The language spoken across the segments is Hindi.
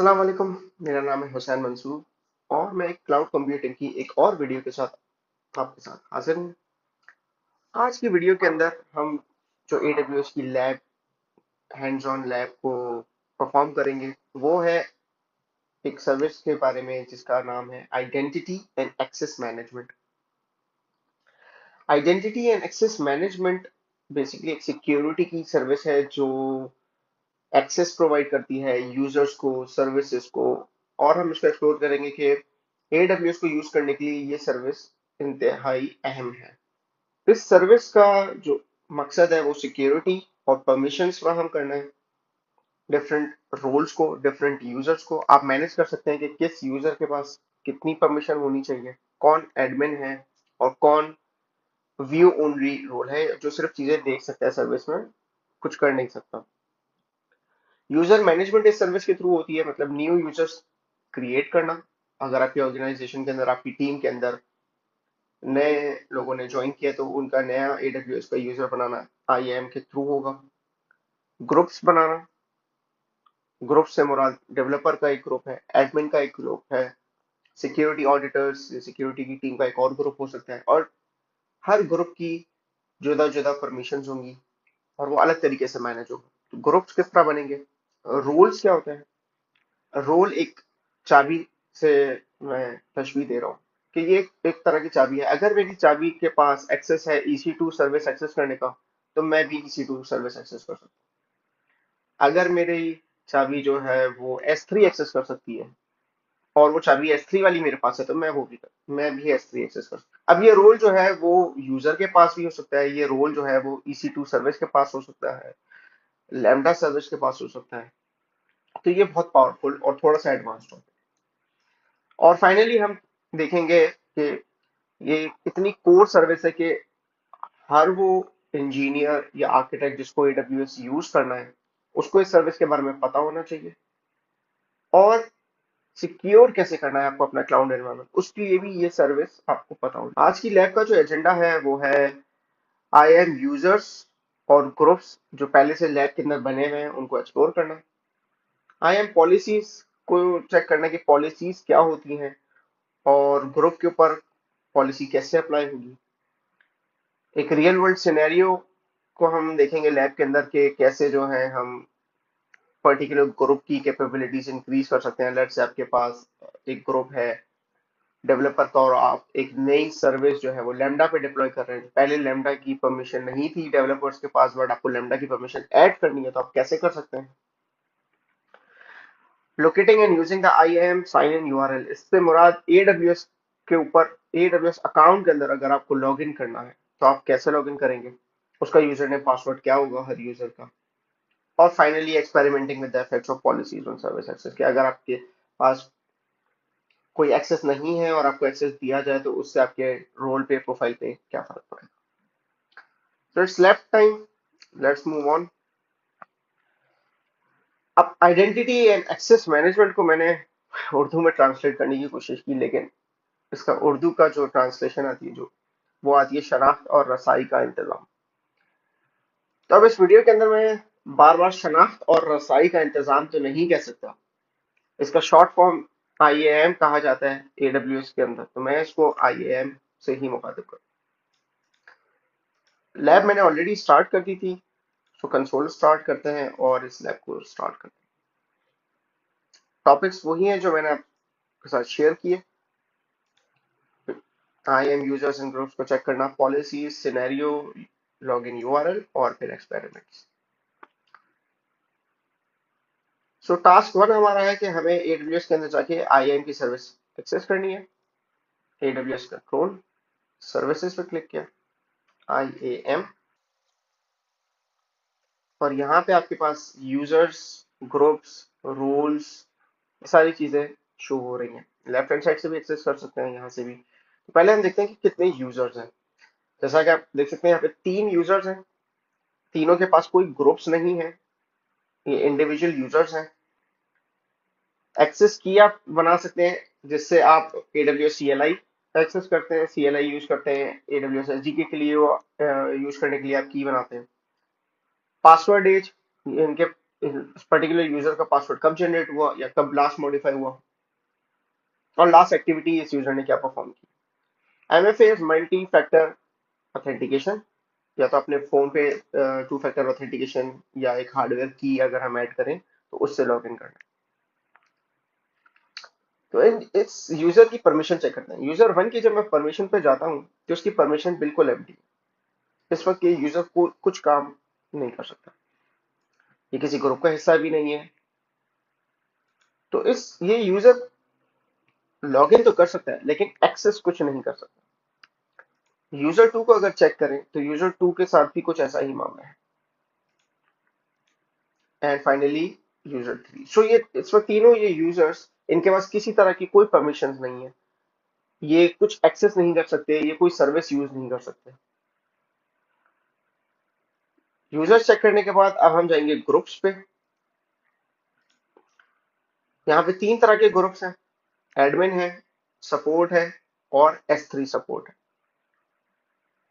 अस्सलाम वालेकुम। मेरा नाम है हुसैन मंसूर और मैं एक क्लाउड कंप्यूटिंग की एक और वीडियो के साथ आपके साथ हाजिर हूँ। आज की वीडियो के अंदर हम जो AWS की लैब हैंड्स ऑन लैब को परफॉर्म करेंगे वो है एक सर्विस के बारे में जिसका नाम है identity and access management. Identity and access management basically एक सिक्योरिटी की सर्विस है जो एक्सेस प्रोवाइड करती है यूजर्स को, सर्विसेज को। और हम इसको एक्सप्लोर करेंगे कि AWS को यूज करने के लिए ये सर्विस इंतहाई अहम है। इस सर्विस का जो मकसद है वो सिक्योरिटी और परमिशंस फराहम करना है। डिफरेंट रोल्स को, डिफरेंट यूजर्स को आप मैनेज कर सकते हैं कि किस यूजर के पास कितनी परमिशन होनी चाहिए, कौन एडमिन है और कौन व्यू ओनली रोल है जो सिर्फ चीजें देख सकता है, सर्विस में कुछ कर नहीं सकता। यूजर मैनेजमेंट इस सर्विस के थ्रू होती है, मतलब न्यू यूजर्स क्रिएट करना। अगर आपकी ऑर्गेनाइजेशन के अंदर, आपकी टीम के अंदर नए लोगों ने ज्वाइन किया तो उनका नया AWS का यूजर बनाना IAM के थ्रू होगा। ग्रुप्स बनाना, ग्रुप से मुराद डेवलपर का एक ग्रुप है, एडमिन का एक ग्रुप है, सिक्योरिटी ऑडिटर्स, सिक्योरिटी की टीम का एक और ग्रुप हो सकता है। और हर ग्रुप की जुदा जुदा परमिशन होंगी और वो अलग तरीके से मैनेज होगा। तो ग्रुप्स किस तरह बनेंगे, रोल्स क्या होते हैं। रोल एक चाबी से मैं तशबीह दे रहा हूँ कि ये एक तरह की चाबी है। अगर मेरी चाबी के पास एक्सेस है EC2 सर्विस एक्सेस करने का, तो मैं भी EC2 सर्विस एक्सेस कर सकता हूँ। अगर मेरी चाबी जो है वो S3 एक्सेस कर सकती है और वो चाबी S3 वाली मेरे पास है, तो मैं भी S3 एक्सेस कर सकता हूँ। अब ये रोल जो है वो यूजर के पास भी हो सकता है, ये रोल जो है वो EC2 सर्विस के पास हो सकता है, लैम्डा सर्विस के पास हो सकता है। तो ये बहुत पावरफुल और थोड़ा सा एडवांस्ड होता है। और फाइनली हम देखेंगे कि ये इतनी कोर सर्विस है कि हर वो इंजीनियर या आर्किटेक्ट जिसको AWS यूज करना है उसको इस सर्विस के बारे में पता होना चाहिए। और सिक्योर कैसे करना है आपको अपना क्लाउड एनवायरनमेंट, उसके लिए भी ये सर्विस आपको पता होना। आज की लैब का जो एजेंडा है वो है IAM यूजर्स और ग्रुप्स जो पहले से लैब के अंदर बने हुए हैं उनको एक्सप्लोर करना। IAM पॉलिसीज को चेक करना कि पॉलिसीज क्या होती हैं और ग्रुप के ऊपर पॉलिसी कैसे अप्लाई होगी। एक रियल वर्ल्ड सिनेरियो को हम देखेंगे लैब के अंदर के कैसे जो है हम पर्टिकुलर ग्रुप की कैपेबिलिटीज इंक्रीज कर सकते हैं। लेट्स से आपके पास एक ग्रुप है डेवलपर का और आप एक नई सर्विस जो है वो लैम्डा पे डिप्लॉय कर रहे हैं। पहले लैम्डा की परमिशन नहीं थी डेवलपर्स के पास, बट आपको लैम्डा की परमिशन ऐड करनी है, तो आप कैसे कर सकते हैं। Locating and using the IAM sign in URL, इससे मुराद AWS के ऊपर AWS अकाउंट के अंदर अगर आपको लॉग इन करना है तो आप कैसे लॉग इन करेंगे, उसका यूजर नेम पासवर्ड क्या होगा हर यूजर का। और finally experimenting with the effects of policies on service access, कि अगर आपके पास कोई एक्सेस नहीं है और आपको एक्सेस दिया जाए तो उससे आपके रोल पे, प्रोफाइल पे क्या फर्क पड़ेगा। So it's left time. Let's move on. अब आइडेंटिटी एंड एक्सेस मैनेजमेंट को मैंने उर्दू में ट्रांसलेट करने की कोशिश की, लेकिन इसका उर्दू का जो ट्रांसलेशन आती है, जो वो आती है शनाख्त और रसाई का इंतजाम। तो अब इस वीडियो के अंदर मैं बार बार शनाख्त और रसाई का इंतजाम तो नहीं कह सकता। इसका शॉर्ट फॉर्म IAM कहा जाता है AWS के अंदर, तो मैं इसको IAM से ही मुखातिब करूँ। लैब मैंने ऑलरेडी स्टार्ट कर दी थी, तो कंसोल स्टार्ट करते हैं और इस लैब को स्टार्ट करते हैं। टॉपिक्स वही हैं जो मैंने आपके साथ शेयर किए। IAM यूजर्स एंड ग्रुप्स को चेक करना, पॉलिसीज, सिनेरियो, लॉगिन URL और फिर एक्सपेरिमेंट्स। सो टास्क 1 हमारा है कि हमें AWS के अंदर जाके IAM की सर्विस एक्सेस करनी है। AWS कंट्रोल सर्विसेज पे क्लिक किया, IAM, और यहाँ पे आपके पास यूजर्स, ग्रुप्स, रोल्स, सारी चीजें शो हो रही हैं। लेफ्ट हैंड साइड से भी एक्सेस कर सकते हैं, यहाँ से भी। तो पहले हम देखते हैं कि कितने यूजर्स हैं। जैसा कि आप देख सकते हैं यहाँ पे 3 यूजर्स हैं, तीनों के पास कोई ग्रुप्स नहीं है, ये इंडिविजुअल यूजर्स हैं। एक्सेस की आप बना सकते हैं जिससे आप AWS CLI एक्सेस करते हैं, CLI यूज करते हैं। AWS SDK के लिए यूज करने के लिए आप की बनाते हैं। पासवर्ड एज, इनके इस पर्टिकुलर यूजर का पासवर्ड कब जनरेट हुआ या कब लास्ट मॉडिफाई हुआ, और लास्ट एक्टिविटी इस यूजर ने क्या परफॉर्म की। MFA is multi factor authentication, या तो अपने फोन पे टू फैक्टर ऑथेंटिकेशन या एक हार्डवेयर की अगर हम ऐड करें तो उससे लॉग इन करना है। तो इस यूजर की परमिशन चेक करते हैं। यूजर वन की जब मैं परमिशन पे जाता हूँ तो उसकी परमिशन बिल्कुल एम्प्टी है। इस वक्त ये यूजर को कुछ काम नहीं कर सकता, ये किसी ग्रुप का हिस्सा भी नहीं है। तो इस ये यूजर लॉग इन तो कर सकता है लेकिन एक्सेस कुछ नहीं कर सकता। यूजर टू को अगर चेक करें तो यूजर टू के साथ भी कुछ ऐसा ही मामला है। And finally user three. So ये इस वक्त तीनों ये यूजर्स, इनके पास किसी तरह की कोई परमिशन नहीं है, ये कुछ एक्सेस नहीं कर सकते, ये कोई सर्विस यूज नहीं कर सकते। यूजर्स चेक करने के बाद अब हम जाएंगे ग्रुप्स पे। यहाँ पे तीन तरह के ग्रुप्स हैं, एडमिन है, सपोर्ट है और S3 सपोर्ट है।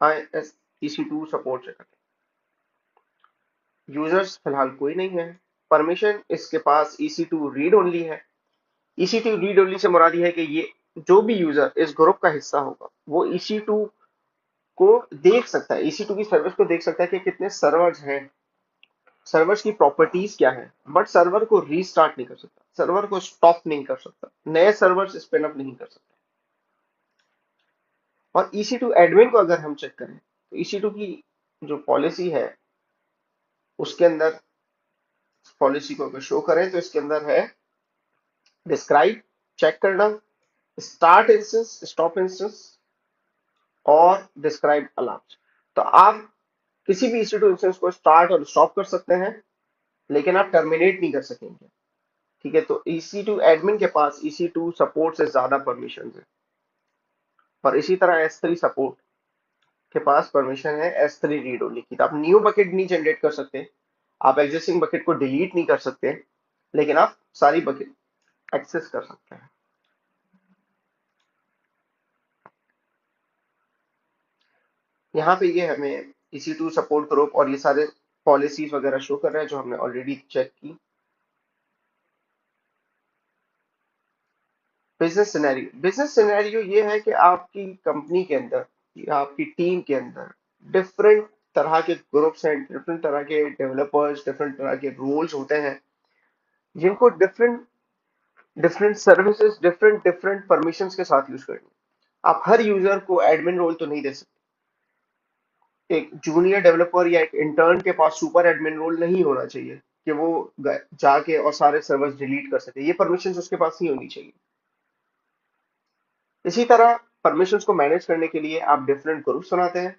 हाँ, EC2 सपोर्ट से करते हैं। यूजर्स फिलहाल कोई नहीं है, परमिशन इसके पास EC2 रीड ओनली है। EC2 रीड ओनली से मुराद ये है कि ये जो भी यूजर इस ग्रुप का हिस्सा होगा वो EC2 को देख सकता है, EC2 की सर्विस को देख सकता है कि कितने सर्वर्स हैं, सर्वर्स की प्रॉपर्टीज क्या है, बट सर्वर को रीस्टार्ट नहीं कर सकता, सर्वर को स्टॉप नहीं कर सकता, नए सर्वर्स स्पिन अप नहीं कर सकता। और EC2 एडमिन को अगर हम चेक करें तो EC2 की जो पॉलिसी है उसके अंदर, पॉलिसी को अगर शो करें तो इसके अंदर है डिस्क्राइब, चेक करना, स्टार्ट इंस्टेंस, स्टॉप इंस्टेंस और डिस्क्राइब अलार्म। तो आप किसी भी EC2 इंस्टेंस को स्टार्ट और स्टॉप कर सकते हैं लेकिन आप टर्मिनेट नहीं कर सकेंगे। ठीक है, तो EC2 एडमिन के पास EC2 सपोर्ट से ज्यादा परमिशन है। और इसी तरह S3 सपोर्ट के पास परमिशन है S3 रीड ओनली की। तो आप न्यू बकेट नहीं जनरेट कर सकते, आप एग्जिस्टिंग बकेट को डिलीट नहीं कर सकते, लेकिन आप सारी बकेट एक्सेस कर सकते हैं। यहाँ पे ये हमें EC2 सपोर्ट ग्रुप और ये सारे पॉलिसीज वगैरह शो कर रहे हैं जो हमने ऑलरेडी चेक की। बिजनेस सिनेरियो ये है कि आपकी कंपनी के अंदर या आपकी टीम के अंदर डिफरेंट तरह के ग्रुप्स हैं, डिफरेंट तरह के डेवलपर्स, डिफरेंट तरह के रोल्स होते हैं जिनको different different services different different permissions के साथ यूज करनी है। आप हर यूजर को एडमिन रोल तो नहीं दे सकते। एक जूनियर डेवलपर या एक इंटर्न के पास सुपर एडमिन रोल नहीं होना चाहिए कि वो जाके और सारे सर्वर्स डिलीट कर सके, ये परमिशंस उसके पास नहीं होनी चाहिए। इसी तरह परमिशंस को मैनेज करने के लिए आप डिफरेंट ग्रुप्स बनाते हैं,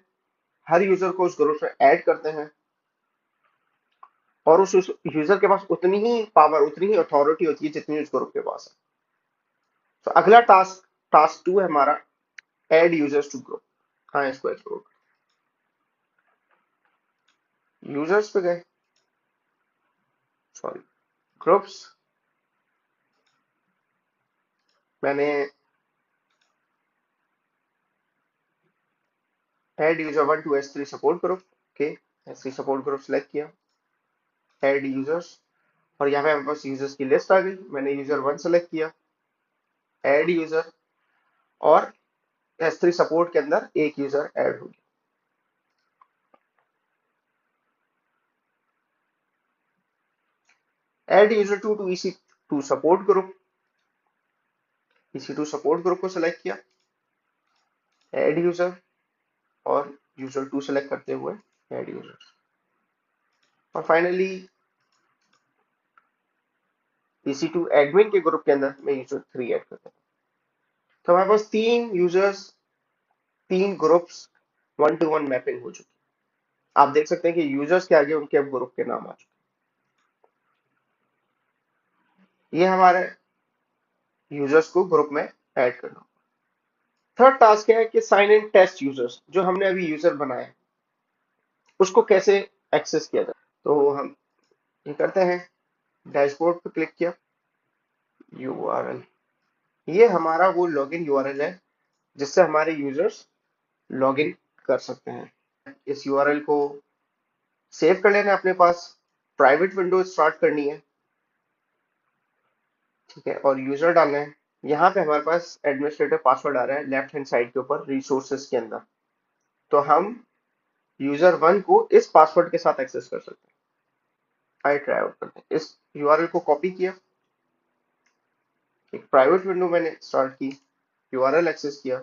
हर यूजर को उस ग्रुप में ऐड करते हैं और उस यूजर के पास उतनी ही पावर, उतनी ही अथॉरिटी होती है जितनी उस ग्रुप के पास है। तो अगला टास्क, टास्क टू है हमारा, ऐड यूजर्स टू ग्रुप। हाँ, इसको एक्सप्लोर। यूजर्स पे गए, सॉरी, ग्रुप्स, मैंने add user one two S3 support group. Okay, S3 support group select किया, ऐड यूजर्स, और यहाँ पे हमारे पास यूजर्स की लिस्ट आ गई। मैंने यूजर वन सेलेक्ट किया, ऐड यूजर, और S3 सपोर्ट के अंदर एक यूजर ऐड हो गया। Add user to to EC2 support group, EC2 support group को सेलेक्ट किया, ऐड यूजर, और यूजर टू सेलेक्ट करते हुए ऐड यूजर, और फाइनली EC2 एडमिन के ग्रुप के अंदर मैं यूजर थ्री ऐड करता हूँ। तो हमारे पास तीन यूजर्स, तीन groups, one two one mapping हो चुकी है। आप देख सकते हैं कि यूजर्स के आगे उनके अब ग्रुप के नाम आ चुके हैं। ये हमारे यूजर्स को ग्रुप में ऐड करना। थर्ड टास्क है कि साइन इन टेस्ट यूजर्स, जो हमने अभी यूजर बनाया है उसको कैसे एक्सेस किया जाए। तो हम ये करते हैं, डैशबोर्ड पे क्लिक किया, URL, ये हमारा वो लॉगिन URL है जिससे हमारे यूजर्स लॉगिन कर सकते हैं। इस URL को सेव कर लेना अपने पास, प्राइवेट विंडो स्टार्ट करनी है, ठीक है, और यूजर डालना है। यहाँ पे हमारे पास एडमिनिस्ट्रेटर पासवर्ड आ रहा है लेफ्ट हैंड साइड के ऊपर रिसोर्सेज के अंदर। तो हम यूजर वन को इस पासवर्ड के साथ एक्सेस कर सकते हैं। आई ट्राई आउट करते हैं। इस यूआरएल को कॉपी किया, एक प्राइवेट विंडो मैंने स्टार्ट की, यूआरएल एक्सेस किया,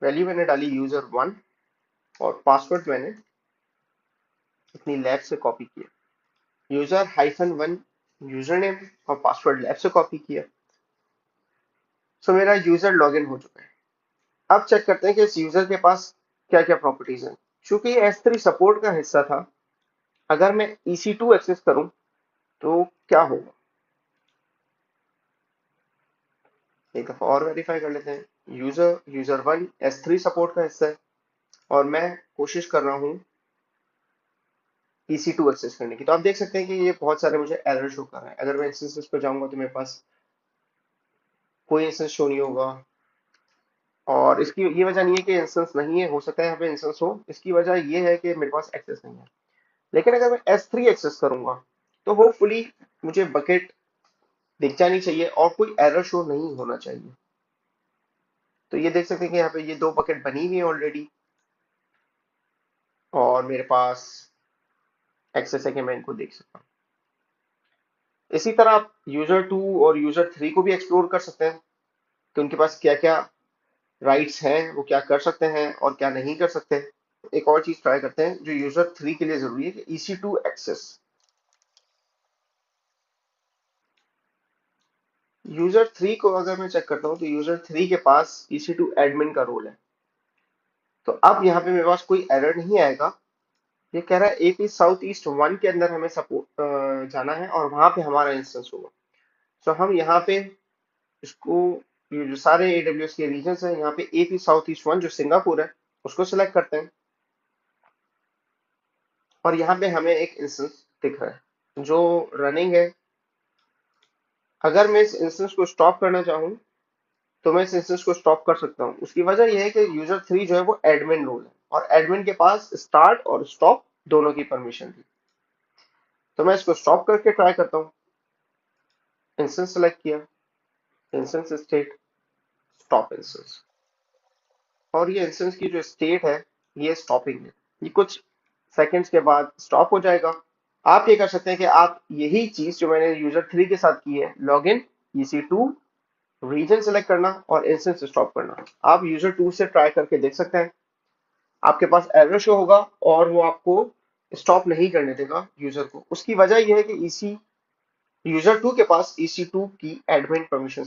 वैल्यू मैंने डाली यूजर वन, और पासवर्ड मैंने अपनी लैब से कॉपी किया, user hyphen one user name, और पासवर्ड लैब से कॉपी किया। सो मेरा यूजर लॉगिन हो चुका है। अब चेक करते हैं कि इस यूजर के पास क्या क्या प्रॉपर्टीज हैं। चूंकि ये S3 सपोर्ट का हिस्सा था, अगर मैं EC2 एक्सेस करूं तो क्या होगा, एक दफा और वेरीफाई कर लेते हैं। यूजर वन S3 सपोर्ट का हिस्सा है, और मैं कोशिश कर रहा हूँ EC2 एक्सेस करने की। तो आप देख सकते हैं कि ये बहुत सारे मुझे एरर शो कर रहा है। अगर मैं इंस्टेंसेस पे जाऊंगा तो मेरे पास कोई इंस्टेंस शो नहीं होगा, और इसकी ये वजह नहीं है कि इंस्टेंस नहीं है, हो सकता है यहाँ पे इंस्टेंस हो, इसकी वजह ये है कि मेरे पास एक्सेस नहीं है। लेकिन अगर मैं S3 एक्सेस करूंगा तो होपफुली मुझे बकेट दिख जानी चाहिए और कोई एरर शो नहीं होना चाहिए। तो ये देख सकते हैं कि यहाँ पे ये दो बकेट बनी हुई है ऑलरेडी, और मेरे पास एक्सेस है कि मैं इनको देख सकता हूँ। इसी तरह आप यूजर टू और यूजर थ्री को भी एक्सप्लोर कर सकते हैं कि उनके पास क्या क्या राइट्स हैं, वो क्या कर सकते हैं और क्या नहीं कर सकते। एक और चीज ट्राई करते हैं जो यूजर थ्री के लिए जरूरी है कि EC2 एक्सेस। यूजर थ्री को अगर मैं चेक करता हूँ तो यूजर थ्री के पास EC2 एडमिन का रोल है। तो अब यहाँ पे मेरे पास कोई एरर नहीं आएगा। ये कह रहा है AP साउथ ईस्ट वन के अंदर हमें सपोर्ट जाना है और वहां पे हमारा इंस्टेंस होगा। तो हम यहाँ पे इसको, ये जो सारे AWS के रीजन हैं, यहाँ पे AP साउथ ईस्ट वन जो सिंगापुर है उसको सिलेक्ट करते हैं, और यहाँ पे हमें एक इंस्टेंस दिख रहा है जो रनिंग है। अगर मैं इस इंस्टेंस को स्टॉप करना चाहूँ तो मैं इस इंस्टेंस को स्टॉप कर सकता हूँ। उसकी वजह यह है कि यूजर थ्री जो है वो एडमिन रोल है, और एडमिन के पास स्टार्ट और स्टॉप दोनों की परमिशन थी। तो मैं इसको स्टॉप करके ट्राई करता हूँ। इंस्टेंस सेलेक्ट किया, इंस्टेंस स्टेट, स्टॉप इंस्टेंस, और ये इंस्टेंस की जो स्टेट है ये स्टॉपिंग है। ये कुछ सेकंड्स के बाद स्टॉप हो जाएगा। आप ये कर सकते हैं कि आप यही चीज जो मैंने यूजर थ्री के साथ की है, log in, EC2, reason select करना और इंस्टेंस स्टॉप करना, आप यूजर टू से ट्राई करके देख सकते हैं। आपके पास एरर शो होगा और वो आपको स्टॉप नहीं करने देगा यूजर को। उसकी वजह यह है कि यूजर टू के पास EC2 की एडमिन परमिशन,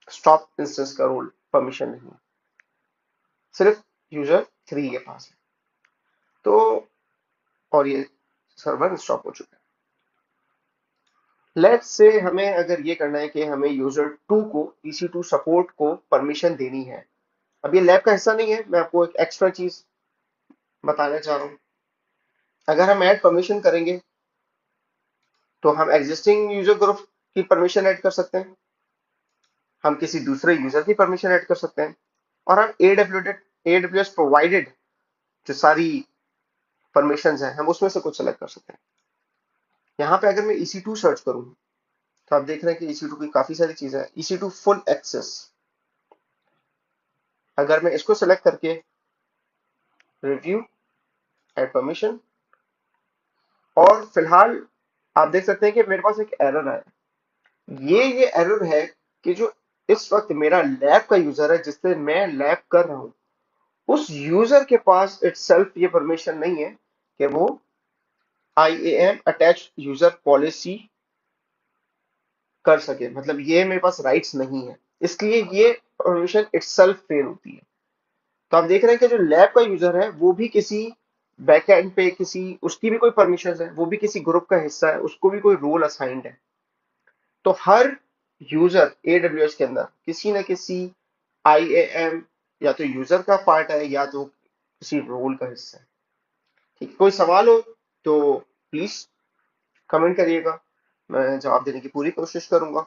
स्टॉप इंस्टेंस का रोल परमिशन नहीं है, सिर्फ यूजर थ्री के पास है। तो और ये सर्वर स्टॉप हो चुका है। लेट्स से हमें अगर ये करना है कि हमें यूजर टू को EC2 सपोर्ट को परमिशन देनी है। अब ये लैब का हिस्सा नहीं है, मैं आपको एक एक्स्ट्रा चीज बताना चाह रहा हूँ। अगर हम ऐड परमिशन करेंगे तो हम एग्जिस्टिंग यूजर ग्रुप की परमिशन ऐड कर सकते हैं, हम किसी दूसरे यूजर की परमिशन ऐड कर सकते हैं, और हम AWS प्रोवाइडेड जो सारी परमिशन हैं हम उसमें से कुछ सेलेक्ट कर सकते हैं। यहाँ पे अगर मैं EC2 सर्च करूँ तो आप देख रहे हैं कि EC2 की काफी सारी चीजें हैं। EC2 फुल एक्सेस, अगर मैं इसको सेलेक्ट करके रिव्यू, ऐड परमिशन, और फिलहाल आप देख सकते हैं कि मेरे पास एक एरर है। ये एरर है कि जो इस वक्त मेरा लैब का यूजर है जिससे मैं लैब कर रहा हूं, उस यूजर के पास इटसेल्फ ये परमिशन नहीं है कि वो IAM अटैच यूजर पॉलिसी कर सके। मतलब ये मेरे पास राइट्स नहीं है, इसलिए ये परमिशन इटसेल्फ फेल होती है। तो आप देख रहे हैं कि जो लैब का यूजर है वो भी किसी बैकएंड पे किसी, उसकी भी कोई परमिशन है, वो भी किसी ग्रुप का हिस्सा है, उसको भी कोई रोल असाइंड है। तो हर यूजर AWS के अंदर किसी न किसी IAM या तो यूजर का पार्ट है या तो किसी रोल का हिस्सा है। ठीक, कोई सवाल हो तो प्लीज कमेंट करिएगा, मैं जवाब देने की पूरी कोशिश करूंगा।